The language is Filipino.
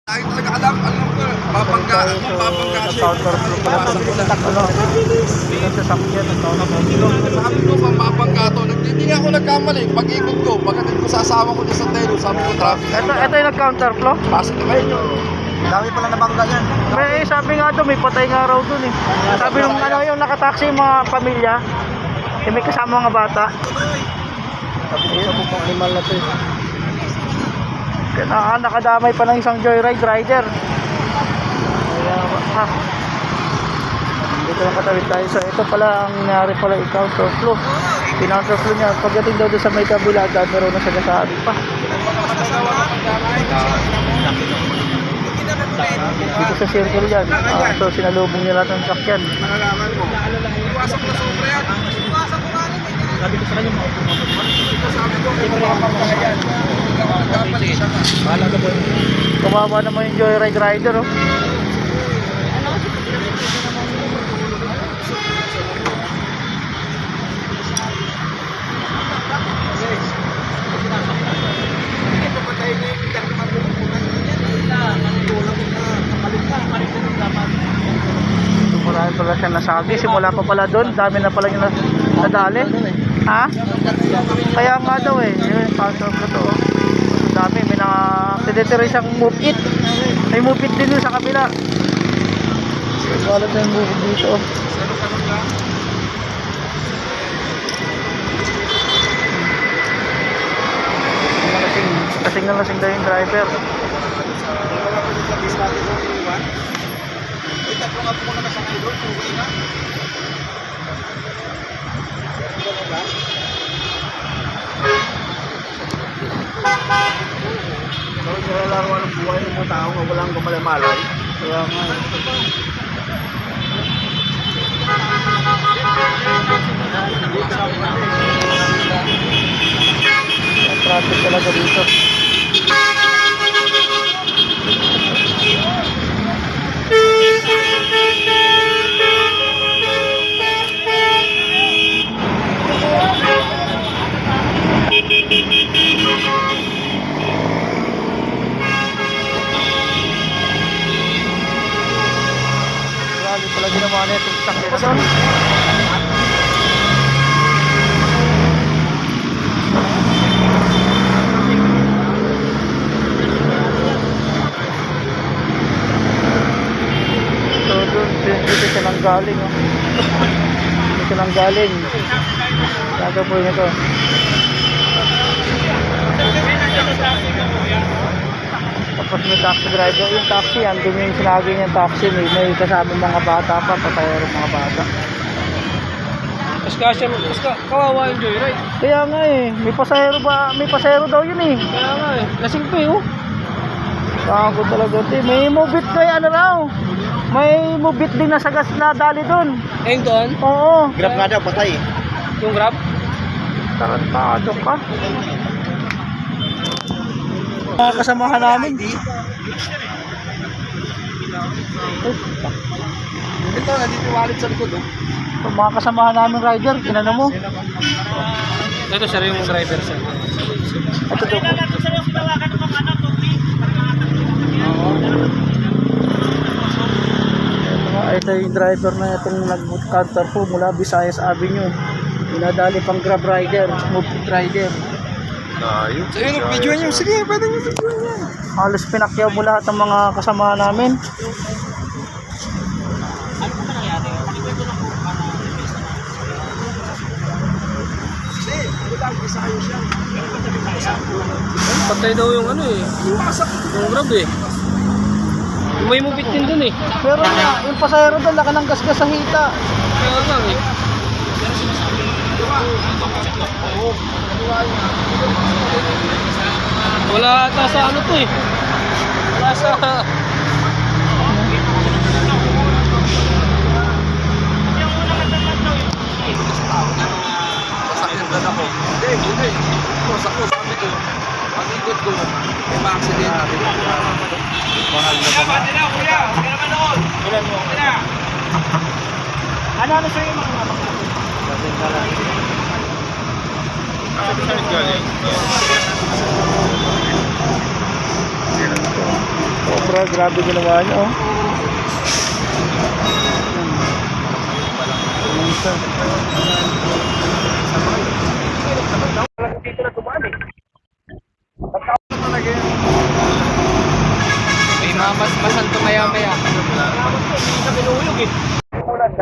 Tayo talaga alam ko, babangga siya. Sabi ko, babangga to. Hindi nga ako nagkamali. Pag-ikot ko, pagkatid ko sa asawa ko sa Telo, sabi ko traffic. Ito yung nag-counterflow? Pasok na kayo. Dami pala nabangga yan. May sabi nga doon, may patay nga raw doon eh. Sabi nung yung nakataksi yung mga pamilya, may kasama mga bata. Sabi ko sa bukong animal na to eh. Kaya nakadamay pa ng isang joyride rider. Kaya dito lang katawid tayo. So ito pala ang nangyari pala yung counterflow. Pinounterflow niya. Pagdating daw doon sa may kabila, meron na sa gasabi pa. Dito sa circle yan. So sinalubong niya lahat ng sakyan. Nalalaman mo. Iwasok na sobra yan. Sabi ko sa kanya, sabi ko, mapapagka yan. Kawawa naman yung joyride rider oh. Marami pala siya nasagi. Simula pa pala doon. Dami na pala yung nadali. Ha? Kaya nga daw eh. Yun, pasok ko to. Dami. May nakatidetiro isang move it. May move it din doon sa kabila. Wala na yung move it dito. Lasing na lasing daw yung driver. Tatlo nga po muna kasangay doon, okay na. So, nilalaruan ng buhay ng mga tao na walang kumalamalay. Kaya nga. Traffic talaga dito. Grabe pala ginawa na itong sakyan. So doon, dito siya nang galing oh. Dito siya nang galing. Gagawin ito. Tapos may taxi driver, yung taxi, andun yung sinagi niyang taxi, may kasama mga bata pa, patayaro mga bata. Mas kawawa yung joyride. Kaya nga eh, may pasahero daw yun eh. Kaya nga eh, lasing pa eh oh. Bago talaga ito eh, may mubit na ano raw. May mubit din na sagas na dali dun. Ayun doon, Oo. Grab nga daw, patay. yung grab. Tarantado ka. Mga kasamahan namin. Ito, nandito yung wallet sa likod oh. Mga kasamahan namin rider, kinano mo? Ito siya yung driver sir. Ito daw po. Ito yung driver na itong nag-counter po mula Visayas Avenue. Pinadali pang grab rider, smooth rider. So yun, video nyo. Sige, pwede nyo video nyo. Halos pinakyaw mo lahat ng mga kasama namin. Patay daw yung ano eh, yung grab eh. Yung may mubit din dun eh. Pero yung pasahero doon, laka ng gasgas sa hita. Kaya nga eh. Wala ata sa ano to eh. Wala sa... Sasakyan na ako. Hindi. Sabi ko, ang ikot ko, may mga aksidente. Mahal na ba? Ilan mo? Ano sa'yo yung mga Saan galing? Sobra, grabe ginawa niya, oh. May mga basbasan to maya-maya. Sa pinulog eh. Ulan,